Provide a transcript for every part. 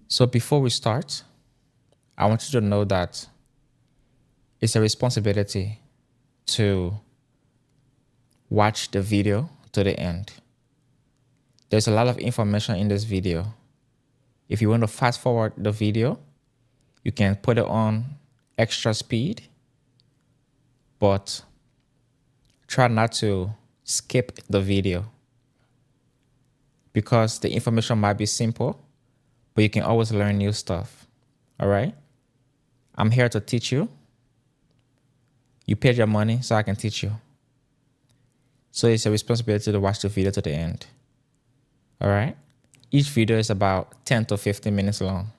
So before we start, I want you to know that it's a responsibility to watch the video to the end. There's a lot of information in this video. If you want to fast forward the video, you can put it on extra speed, but try not to skip the video because the information might be simple, but you can always learn new stuff. All right? I'm here to teach you. You paid your money so I can teach you. So it's a responsibility to watch the video to the end. All right? Each video is about 10 to 15 minutes long.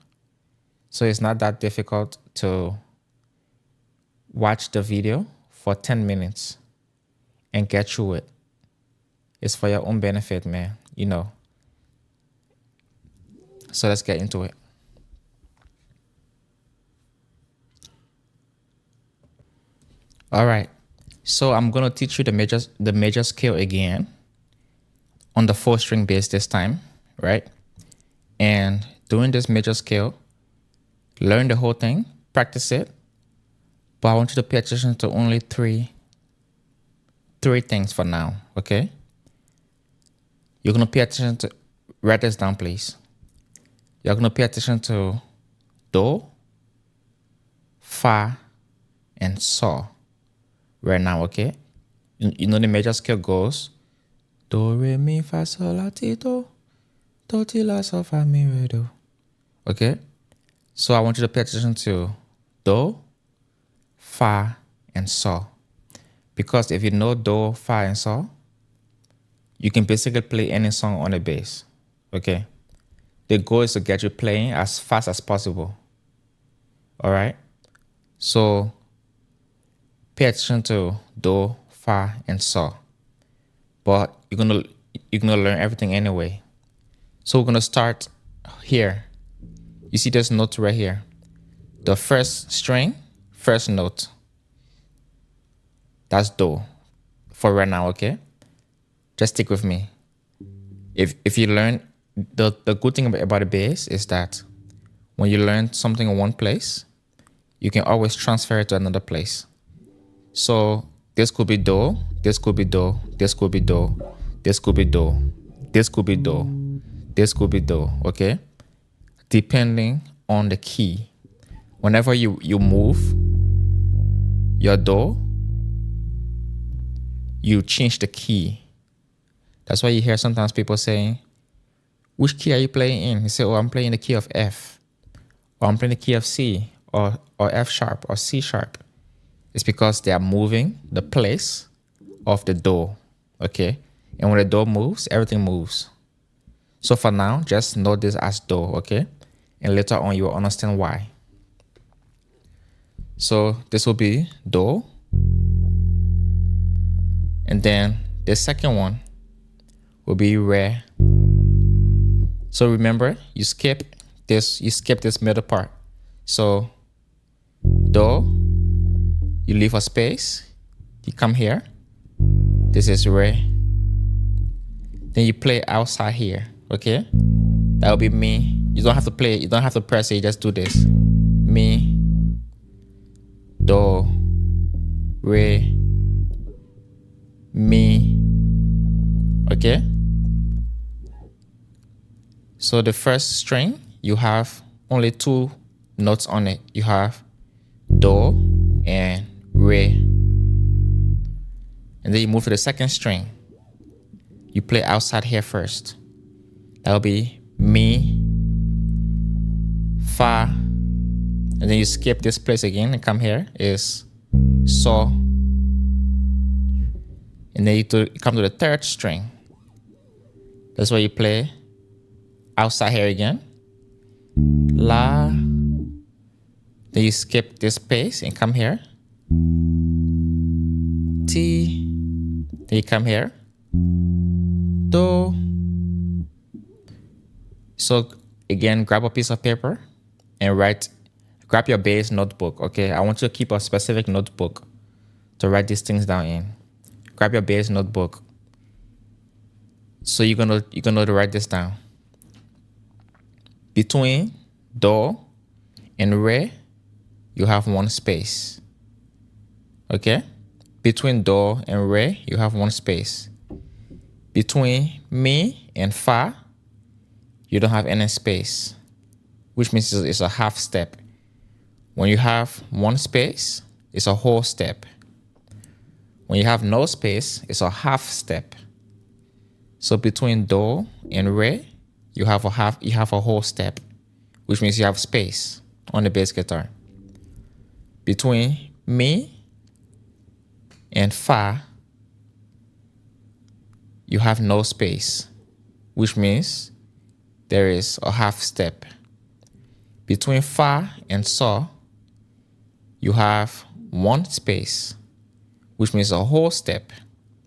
So it's not that difficult to watch the video for 10 minutes and get through it. It's for your own benefit, man. You know. So let's get into it. All right. So I'm going to teach you the major scale again on the 4-string bass this time, right? And doing this major scale, learn the whole thing, practice it. But I want you to pay attention to only three things for now, okay? You're going to pay attention to, write this down, please. You're going to pay attention to do, fa, and sol right now, okay? You know the major scale goes do, re, mi, fa, sol, la, ti, do, ti, la, sol, fa, mi, re, do. Okay? So I want you to pay attention to do, fa, and sol. Because if you know do, fa, and sol, you can basically play any song on the bass. Okay? The goal is to get you playing as fast as possible. All right? So pay attention to do, fa, and sol. But you're gonna learn everything anyway. So we're gonna start here. You see this note right here. The first string, first note. That's do for right now, okay? Just stick with me. If you learn, the good thing about the bass is that when you learn something in one place, you can always transfer it to another place. So this could be do, this could be do, this could be do, this could be do, this could be do, this could be do, okay? Depending on the key. Whenever you move your do, you change the key. That's why you hear sometimes people saying, which key are you playing in? You say, oh, I'm playing the key of F, or I'm playing the key of C, or F sharp, or C sharp. It's because they are moving the place of the do, okay? And when the do moves, everything moves. So for now, just note this as do, okay? And later on, you will understand why. So this will be do. And then the second one will be re. So remember, you skip this middle part. So do, you leave a space, you come here, this is re. Then you play outside here, okay? That will be mi. You don't have to play, you don't have to press it, you just do this. Mi, do, re, mi, okay? So the first string, you have only 2 notes on it. You have do and re. And then you move to the second string. You play outside here first. That'll be mi, fa, and then you skip this place again and come here is sol. And then you come to the third string. That's where you play outside here again. La. Then you skip this space and come here. Ti. Then you come here. Do. So again, grab a piece of paper and grab your bass notebook, okay? I want you to keep a specific notebook to write these things down in. Grab your bass notebook. So you're gonna write this down. between do and re, you have one space. Okay? Between do and re, you have one space. Between mi and fa, you don't have any space, which means it's a half step. When you have one space, it's a whole step. When you have no space, it's a half step. So between do and re, you have a whole step, which means you have space on the bass guitar. Between mi and fa, you have no space, which means there is a half step. Between fa and so, you have one space, which means a whole step.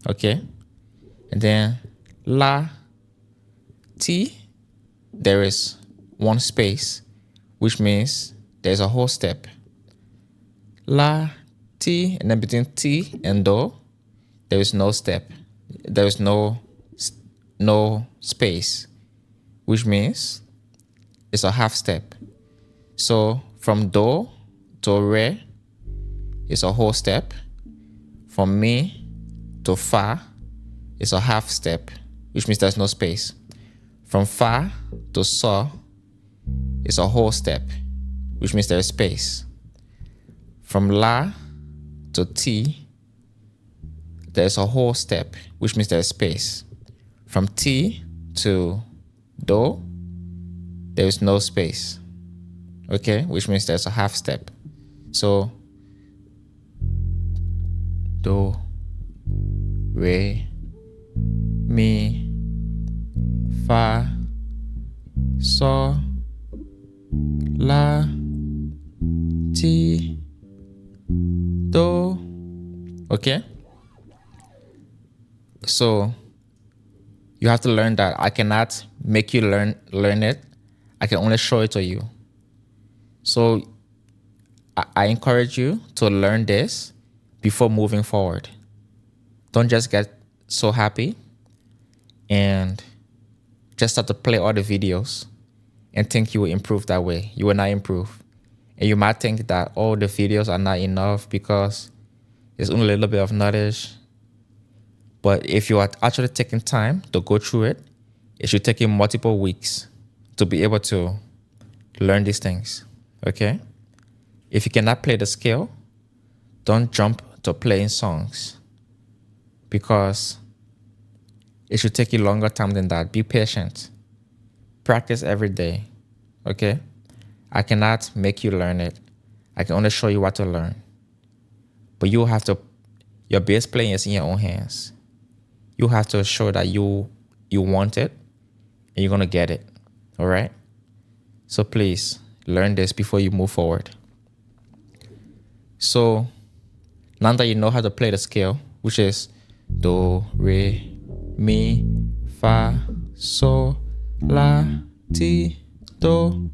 Okay? And then la, ti, there is one space, which means there's a whole step. La, ti, and then between ti and do, there is no step. There is no space, which means it's a half step. So from do to re, it's a whole step. From mi to fa, it's a half step, which means there's no space. From fa to so, it's a whole step, which means there's space. From la to ti, there's a whole step, which means there's space. From ti to do, there is no space. Okay, which means there's a half step. So do, re, mi, fa, so, la, ti, do. Okay? So you have to learn that. I cannot make you learn it. I can only show it to you. So I encourage you to learn this before moving forward. Don't just get so happy and just start to play all the videos and think you will improve that way. You will not improve. And you might think that, oh, the videos are not enough because it's only a little bit of knowledge. But if you are actually taking time to go through it, it should take you multiple weeks to be able to learn these things. Okay? If you cannot play the scale, don't jump to playing songs because it should take you longer time than that. Be patient. Practice every day. Okay? I cannot make you learn it. I can only show you what to learn. But you have to, your bass playing is in your own hands. You have to show that you want it and you're going to get it. All right? So please learn this before you move forward. So now that you know how to play the scale, which is do, re, mi, fa, so, la, ti, do.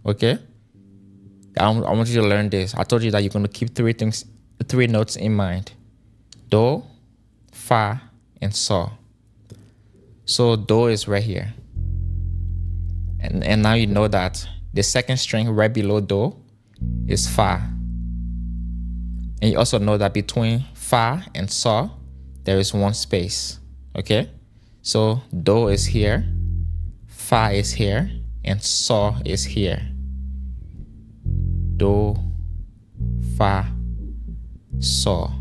Okay? I want you to learn this. I told you that you're going to keep three notes in mind. Do, fa, and so. So do is right here. And now you know that the second string right below do is fa. And you also know that between fa and so, there is one space. Okay? So do is here, fa is here, and so is here. Do, fa, so.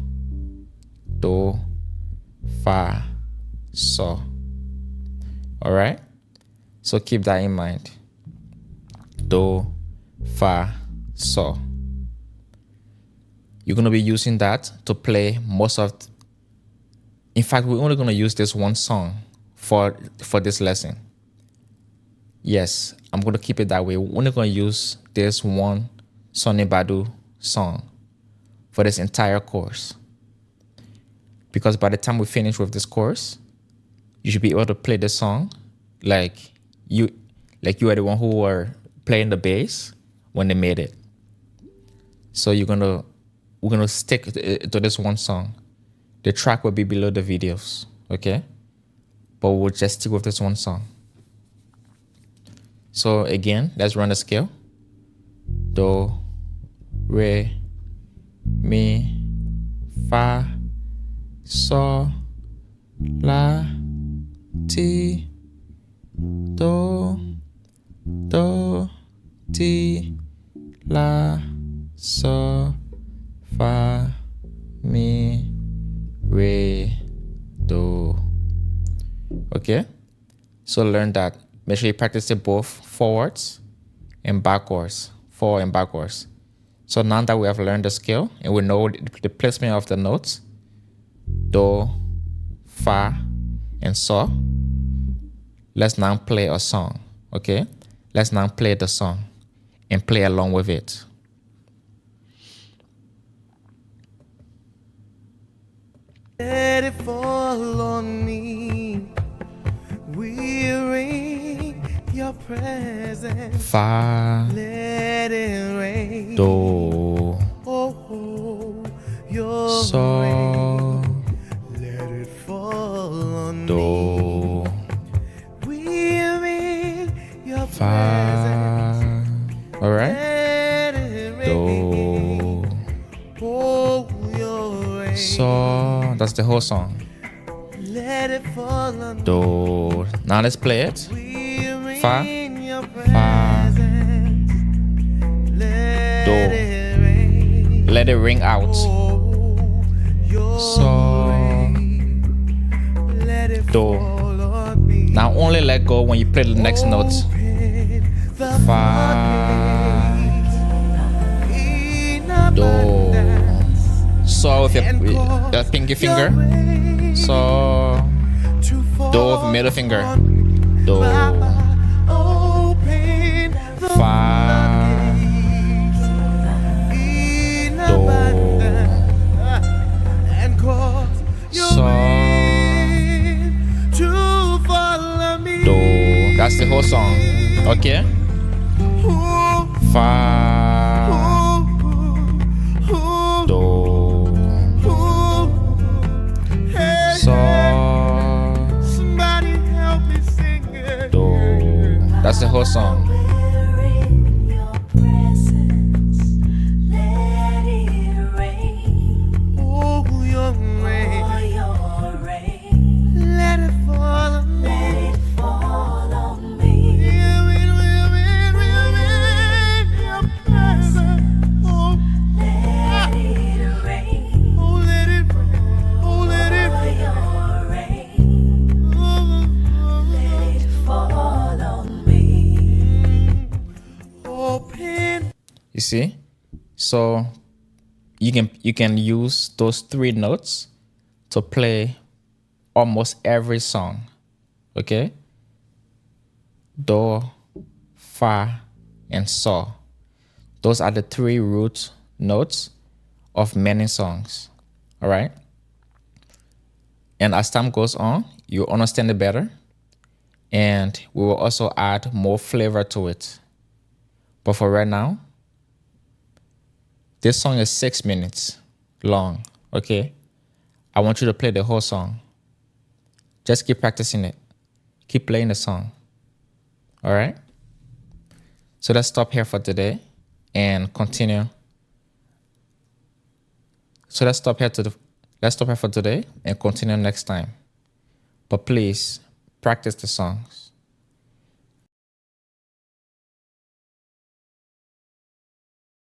Do, fa, so. All right? So keep that in mind. Do, fa, so. You're going to be using that to play most of... In fact, we're only going to use this one song for this lesson. Yes, I'm going to keep it that way. We're only going to use this one Sonny Badu song for this entire course. Because by the time we finish with this course, you should be able to play the song like you are the one who were playing the bass when they made it. So we're gonna stick to this one song. The track will be below the videos, okay? But we'll just stick with this one song. So again, let's run the scale. Do, re, mi, fa, sol, la, ti, do, ti, la, sol, fa, mi, re, do. Okay, so learn that. Make sure you practice it both forwards and backwards, forward and backwards. So now that we have learned the scale and we know the placement of the notes, do, fa, and sol, let's now play a song. Okay, let's now play the song and play along with it. Let it fall on me. Weary your presence. Fa, Let it rain. do, Oh, your sol, let it fall on do, me. Weary your presence. fa. All right. Let it rain. Do, Oh, your rain. sol. That's the whole song. Let it fall on me. Do. Now let's play it. Weary Fa, your fa, presence. Let do. it rain. Let it ring out. Oh, your Sol, rain. Let it do. fall on me. Now only let go when you play the next note. Open the Fa, floodgates in do. abundance Sol with and your cause pinky your finger. rain Sol, to fall do with middle finger. on me. Do, Baba, open the fa, floodgates in do, abundance and cause your sol, rain to fall on me. do. That's the whole song. Okay? Ooh, Fa, ooh, ooh, do, ooh. Hey, sol, somebody help me sing it. do. That's the whole song. We're in your presence. Let it rain. Oh, your rain. Pour your rain. Let it fall on me. Let it fall on me. Your presence. Oh, Let it rain. oh, let it rain. Oh, let it Pour rain. your rain. Let it fall on me. Open. You see? So you can use those three notes to play almost every song. Okay? Do, fa, and sol. Those are the three root notes of many songs. All right? And as time goes on, you understand it better. And we will also add more flavor to it. But for right now, this song is 6 minutes long, okay? I want you to play the whole song. Just keep practicing it. Keep playing the song. All right? So let's stop here for today and continue. So let's stop here for today and continue next time. But please practice the songs.